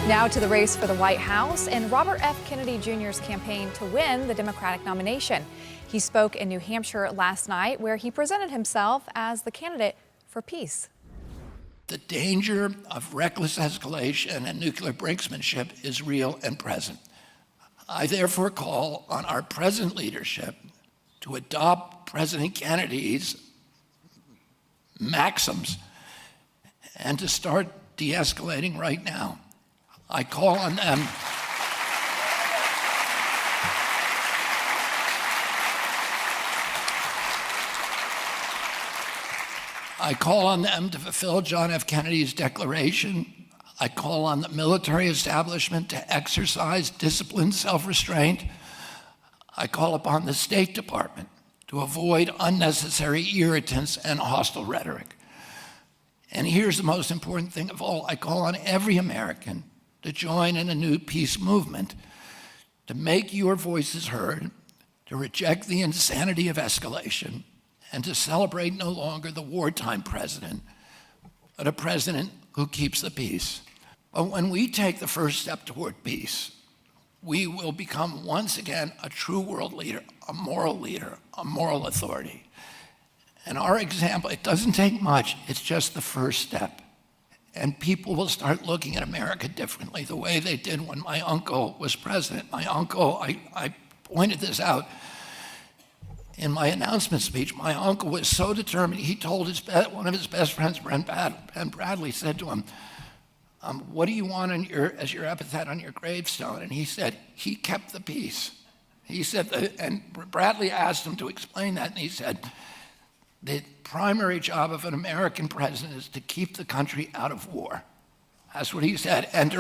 Now to the race for the White House and Robert F. Kennedy Jr.'s campaign to win the Democratic nomination. He spoke in New Hampshire last night, where he presented himself as the candidate for peace. The danger of reckless escalation and nuclear brinksmanship is real and present. I therefore call on our present leadership to adopt President Kennedy's maxims and to start de-escalating right now. I call on them to fulfill John F. Kennedy's declaration. I call on the military establishment to exercise disciplined self-restraint. I call upon the State Department to avoid unnecessary irritants and hostile rhetoric. And here's the most important thing of all. I call on every American to join in a new peace movement, to make your voices heard, to reject the insanity of escalation, and to celebrate no longer the wartime president, but a president who keeps the peace. But when we take the first step toward peace, we will become once again a true world leader, a moral authority. And our example, it doesn't take much, it's just the first step. And people will start looking at America differently, the way they did when my uncle was president. My uncle, I pointed this out in my announcement speech. My uncle was so determined, he told one of his best friends, Ben Bradley, said to him, what do you want as your epithet on your gravestone? And he said, he kept the peace. He said, and Bradley asked him to explain that, and he said, the primary job of an American president is to keep the country out of war. That's what he said. And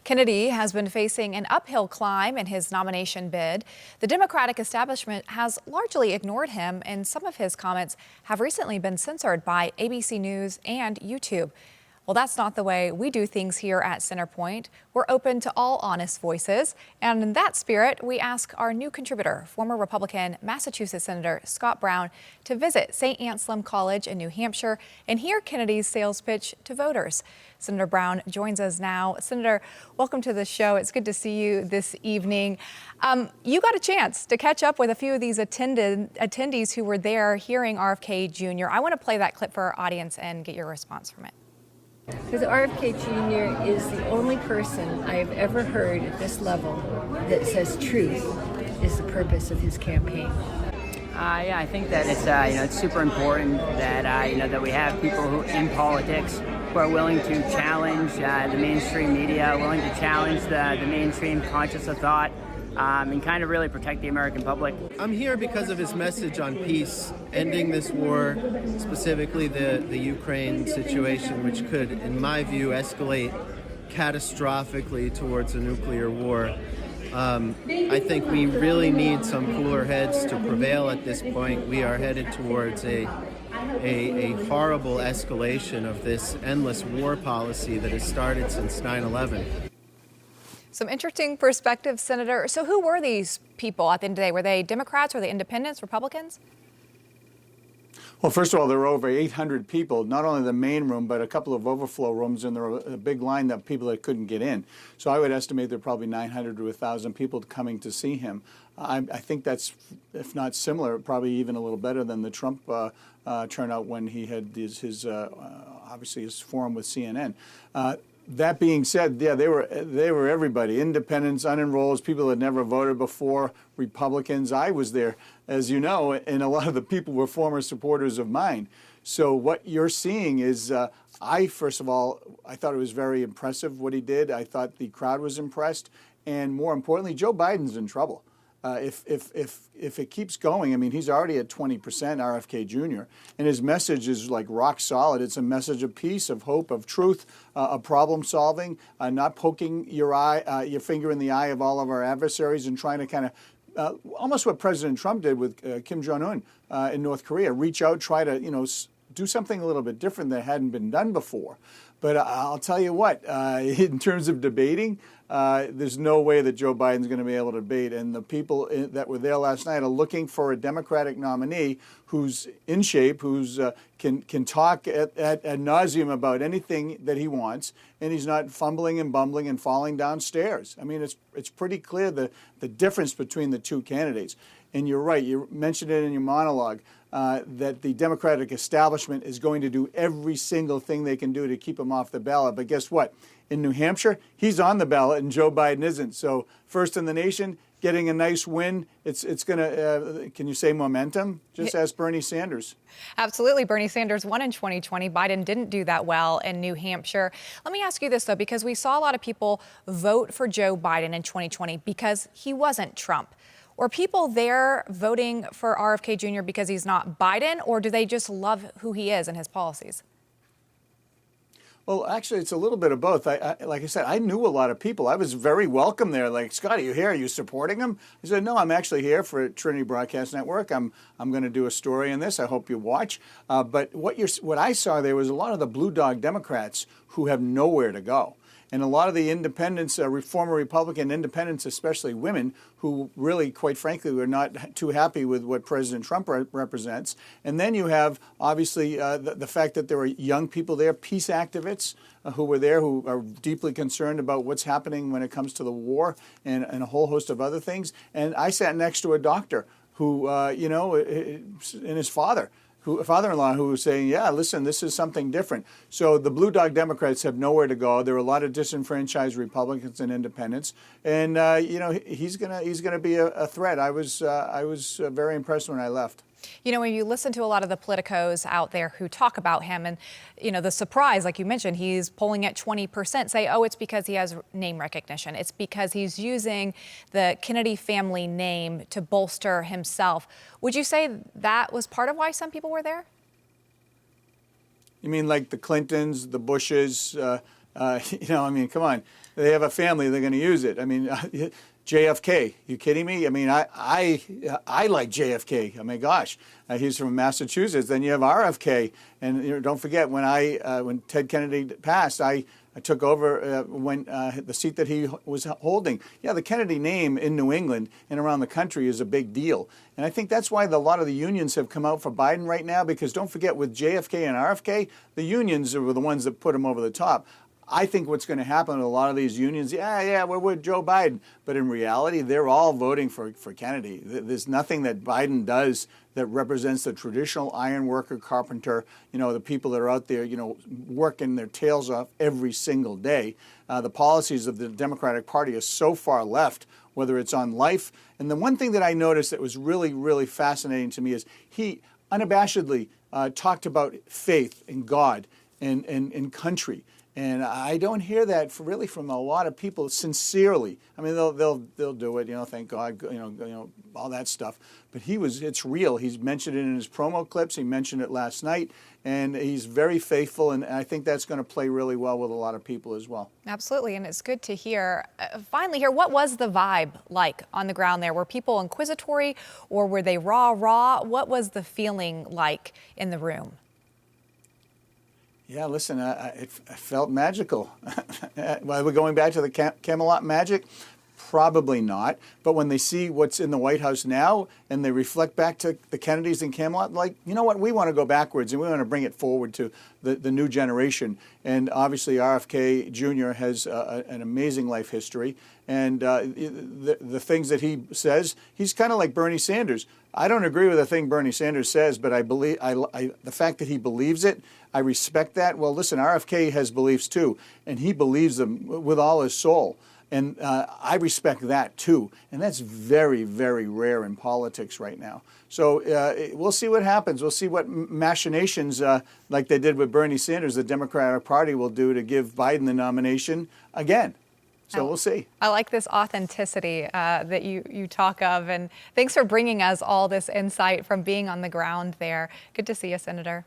Kennedy has been facing an uphill climb in his nomination bid. The Democratic establishment has largely ignored him, and some of his comments have recently been censored by ABC News and YouTube. Well, that's not the way we do things here at Centerpoint. We're open to all honest voices. And in that spirit, we ask our new contributor, former Republican Massachusetts Senator Scott Brown, to visit St. Anselm College in New Hampshire and hear Kennedy's sales pitch to voters. Senator Brown joins us now. Senator, welcome to the show. It's good to see you this evening. You got a chance to catch up with a few of these attendees who were there hearing RFK Jr. I want to play that clip for our audience and get your response from it. Because RFK Jr. is the only person I've ever heard at this level that says truth is the purpose of his campaign. Yeah, I think that it's super important that that we have people who in politics who are willing to challenge the mainstream media, willing to challenge the mainstream conscious of thought, and kind of really protect the American public. I'm here because of his message on peace, ending this war, specifically the Ukraine situation, which could, in my view, escalate catastrophically towards a nuclear war. I think we really need some cooler heads to prevail at this point. We are headed towards a horrible escalation of this endless war policy that has started since 9/11. Some interesting perspective, Senator. So who were these people at the end of the day? Were they Democrats? Were they independents, Republicans? Well, first of all, there were over 800 people, not only the main room, but a couple of overflow rooms, and there were a big line of people that couldn't get in. So I would estimate there were probably 900 to 1,000 people coming to see him. I think that's, if not similar, probably even a little better than the Trump turnout when he had his obviously his forum with CNN. That being said, yeah, they were everybody, independents, unenrolled, people that never voted before, Republicans. I was there, as you know, and a lot of the people were former supporters of mine. So what you're seeing is, first of all, I thought it was very impressive what he did. I thought the crowd was impressed. And more importantly, Joe Biden's in trouble. If it keeps going, I mean, he's already at 20%, RFK Jr., and his message is like rock solid. It's a message of peace, of hope, of truth, of problem solving, not poking your finger in the eye of all of our adversaries and trying to kind of almost what President Trump did with Kim Jong-un in North Korea, reach out, try to do something a little bit different that hadn't been done before. But I'll tell you what, in terms of debating, there's no way that Joe Biden's going to be able to debate. And the people that were there last night are looking for a Democratic nominee who's in shape, who's can talk ad nauseum about anything that he wants, and he's not fumbling and bumbling and falling downstairs. I mean, it's pretty clear the difference between the two candidates. And you're right, you mentioned it in your monologue, that the Democratic establishment is going to do every single thing they can do to keep him off the ballot. But guess what? In New Hampshire, he's on the ballot and Joe Biden isn't. So first in the nation, getting a nice win, it's going to, can you say momentum? Just ask Bernie Sanders. Absolutely. Bernie Sanders won in 2020. Biden didn't do that well in New Hampshire. Let me ask you this, though, because we saw a lot of people vote for Joe Biden in 2020 because he wasn't Trump. Were people there voting for RFK Jr. because he's not Biden, or do they just love who he is and his policies? Well, actually, it's a little bit of both. Like I said, I knew a lot of people. I was very welcome there. Like, Scott, are you here? Are you supporting him? I said, no, I'm actually here for Trinity Broadcast Network. I'm going to do a story on this. I hope you watch. But what I saw there was a lot of the blue dog Democrats who have nowhere to go. And a lot of the independents, former Republican independents, especially women, who really, quite frankly, were not too happy with what President Trump represents. And then you have, obviously, the fact that there were young people there, peace activists who were there, who are deeply concerned about what's happening when it comes to the war and a whole host of other things. And I sat next to a doctor who, and his father-in-law who was saying, yeah, listen, this is something different. So the blue dog Democrats have nowhere to go. There are a lot of disenfranchised Republicans and independents, and he's gonna be a threat. I was very impressed when I left. You know, when you listen to a lot of the politicos out there who talk about him and, the surprise, like you mentioned, he's polling at 20%, say, oh, it's because he has name recognition. It's because he's using the Kennedy family name to bolster himself. Would you say that was part of why some people were there? You mean like the Clintons, the Bushes? I mean, come on. They have a family, they're going to use it. I mean, JFK, you kidding me? I mean, I like JFK. I mean, gosh, he's from Massachusetts. Then you have RFK, and don't forget when Ted Kennedy passed, I took over when the seat that he was holding. Yeah, the Kennedy name in New England and around the country is a big deal, and I think that's why a lot of the unions have come out for Biden right now. Because don't forget, with JFK and RFK, the unions were the ones that put him over the top. I think what's going to happen with a lot of these unions, we're with Joe Biden. But in reality, they're all voting for Kennedy. There's nothing that Biden does that represents the traditional iron worker, carpenter, the people that are out there, working their tails off every single day. The policies of the Democratic Party are so far left, whether it's on life. And the one thing that I noticed that was really, really fascinating to me is he unabashedly talked about faith in God and country. And I don't hear that really from a lot of people sincerely. I mean, they'll do it, thank God, all that stuff. But it's real. He's mentioned it in his promo clips. He mentioned it last night, and he's very faithful. And I think that's going to play really well with a lot of people as well. Absolutely, and it's good to hear. Finally, here, what was the vibe like on the ground there? Were people inquisitory, or were they raw? What was the feeling like in the room? Yeah, listen, it felt magical. Are we going back to the Camelot magic? Probably not. But when they see what's in the White House now and they reflect back to the Kennedys and Camelot, like, you know what, we want to go backwards and we want to bring it forward to the new generation. And obviously RFK Jr. has an amazing life history. And the things that he says, he's kind of like Bernie Sanders. I don't agree with a thing Bernie Sanders says, but I believe the fact that he believes it, I respect that. Well, listen, RFK has beliefs too, and he believes them with all his soul. And I respect that too. And that's very, very rare in politics right now. So we'll see what happens. We'll see what machinations, like they did with Bernie Sanders, the Democratic Party will do to give Biden the nomination again. So we'll see. I like this authenticity that you talk of. And thanks for bringing us all this insight from being on the ground there. Good to see you, Senator.